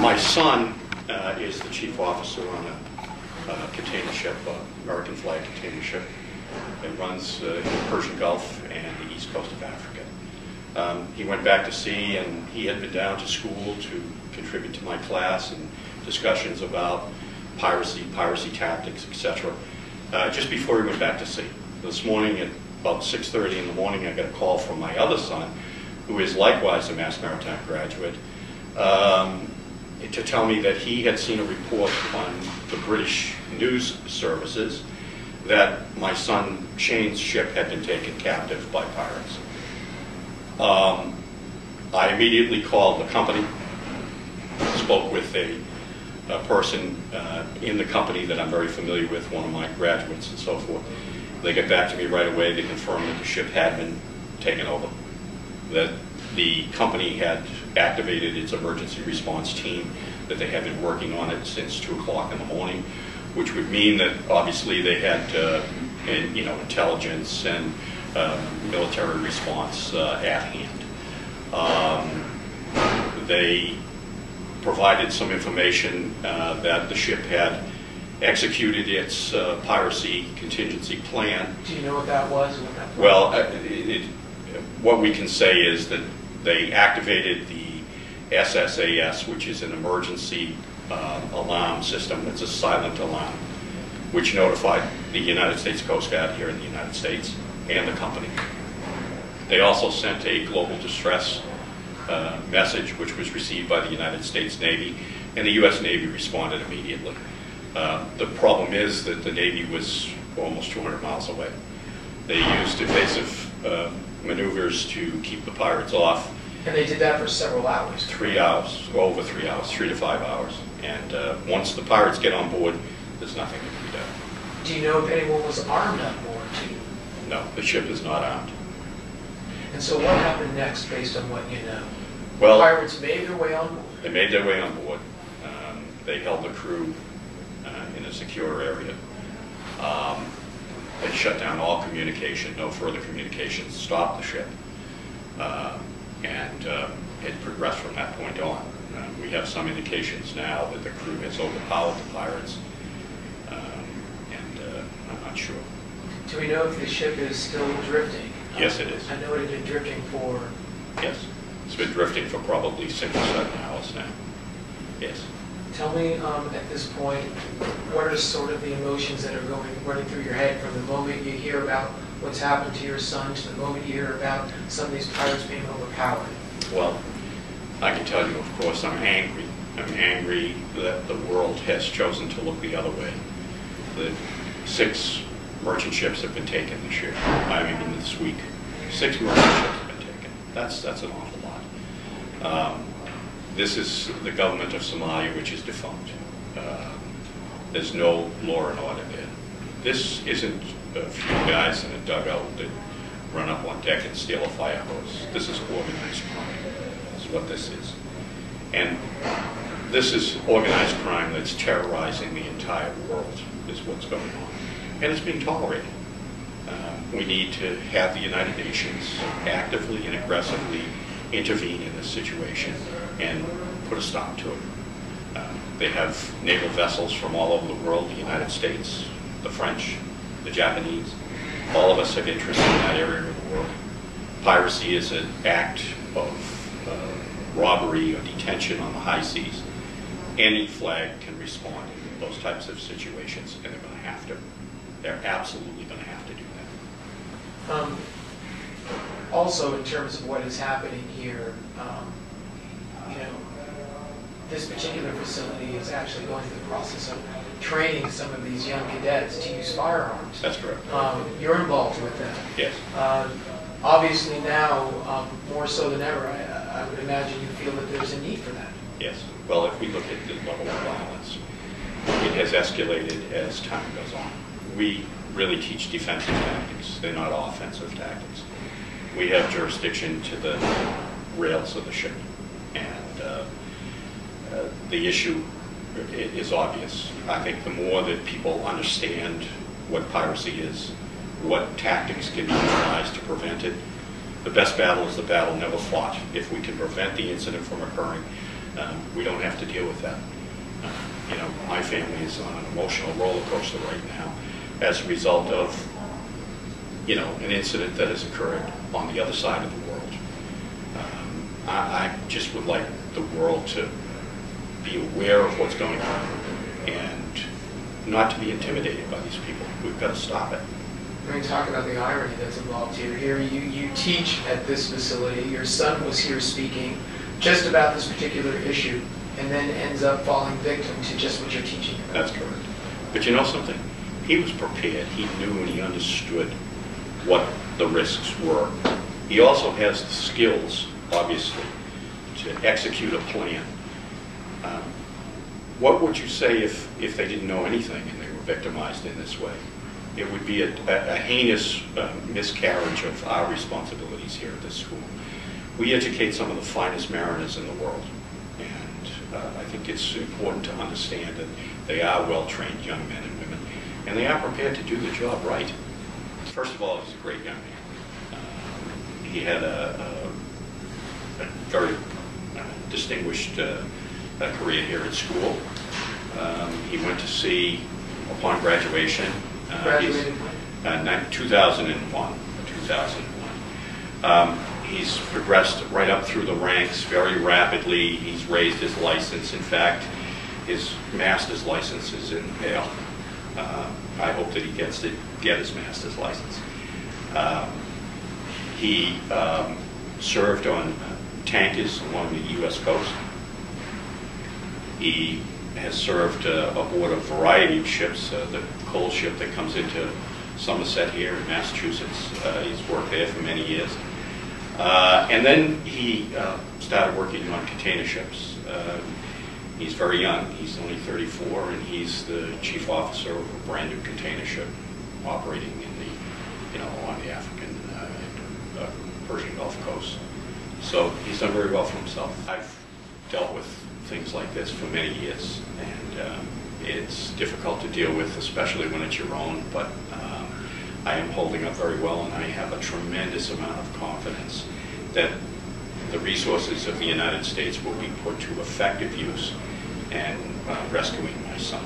My son is the chief officer on a container ship, American flag container ship. It runs in the Persian Gulf and the east coast of Africa. He went back to sea, and he had been down to school to contribute to my class and discussions about piracy tactics, etc. Just before he went back to sea. This morning at about 6:30 in the morning, I got a call from my other son, who is likewise a Mass Maritime graduate, to tell me that he had seen a report on the British news services that my son Shane's ship had been taken captive by pirates. I immediately called the company, spoke with a person in the company that I'm very familiar with, one of my graduates and so forth. They got back to me right away. They confirmed that the ship had been taken over, that the company had activated its emergency response team, that they had been working on it since 2 o'clock in the morning, which would mean that obviously they had intelligence and military response at hand. They provided some information that the ship had executed its piracy contingency plan. Do you know what that was? Well, what we can say is that they activated the SSAS, which is an emergency alarm system. It's a silent alarm, which notified the United States Coast Guard here in the United States and the company. They also sent a global distress message, which was received by the United States Navy, and the U.S. Navy responded immediately. The problem is that the Navy was almost 200 miles away. They used evasive maneuvers to keep the pirates off. And they did that for several hours? 3 hours, over 3 hours, 3 to 5 hours. And once the pirates get on board, there's nothing that can be done. Do you know if anyone was armed on board too? No, the ship is not armed. And so what happened next based on what you know? Well, the pirates made their way on board? They made their way on board. They held the crew in a secure area. They shut down all communication, no further communications, stopped the ship. And it progressed from that point on. We have some indications now that the crew has overpowered the pirates, and I'm not sure. Do we know if the ship is still drifting? Yes, it is. I know it had been drifting for... Yes, it's been drifting for probably 6 or 7 hours now. Yes. Tell me, at this point, what are sort of the emotions that are running through your head from the moment you hear about what's happened to your son to the moment you hear about some of these pirates being overpowered? Well, I can tell you, of course, I'm angry. I'm angry that the world has chosen to look the other way. The 6 merchant ships have been taken this year. I mean, this week. 6 merchant ships have been taken. That's an awful lot. This is the government of Somalia, which is defunct. There's no law and order there. This isn't a few guys in a dugout that run up on deck and steal a fire hose. This is organized crime. This is what this is. And this is organized crime that's terrorizing the entire world, is what's going on. And it's being tolerated. We need to have the United Nations actively and aggressively intervene in this situation and put a stop to it. They have naval vessels from all over the world, the United States, the French, the Japanese. All of us have interest in that area of the world. Piracy is an act of robbery or detention on the high seas. Any flag can respond in those types of situations, and they're going to have to. They're absolutely going to have to do that. Also, in terms of what is happening here, this particular facility is actually going through the process of training some of these young cadets to use firearms. That's correct. You're involved with that. Yes. Obviously now, more so than ever, I would imagine you feel that there's a need for that. Yes. Well, if we look at the level of violence, it has escalated as time goes on. We really teach defensive tactics. They're not offensive tactics. We have jurisdiction to the rails of the ship, and the issue is obvious. I think the more that people understand what piracy is, what tactics can be utilized to prevent it, the best battle is the battle never fought. If we can prevent the incident from occurring, We don't have to deal with that. You know, my family is on an emotional roller coaster right now as a result of, you know, an incident that has occurred on the other side of the world. I just would like the world to be aware of what's going on and not to be intimidated by these people. We've got to stop it. I mean, talk about the irony that's involved here. Here you teach at this facility. Your son was here speaking just about this particular issue and then ends up falling victim to just what you're teaching about. That's correct. But you know something? He was prepared. He knew and he understood what the risks were. He also has the skills, obviously, to execute a plan. What would you say if they didn't know anything and they were victimized in this way? It would be a heinous miscarriage of our responsibilities here at this school. We educate some of the finest mariners in the world, and I think it's important to understand that they are well-trained young men and women, and they are prepared to do the job right. First of all, he's a great young man. He had a very distinguished career here at school. He went to sea upon graduation. Graduated when? 2001. He's progressed right up through the ranks very rapidly. He's raised his license. In fact, his master's license is in the mail. I hope that he gets to get his master's license. He served on tankers along the U.S. coast. He has served aboard a variety of ships. The coal ship that comes into Somerset here in Massachusetts. He's worked there for many years. And then he started working on container ships. He's very young. He's only 34, and he's the chief officer of a brand new container ship operating in the, you know, on the African, Persian Gulf coast. So he's done very well for himself. I've dealt with things like this for many years, and it's difficult to deal with, especially when it's your own, but I am holding up very well, and I have a tremendous amount of confidence that the resources of the United States will be put to effective use and rescuing my son.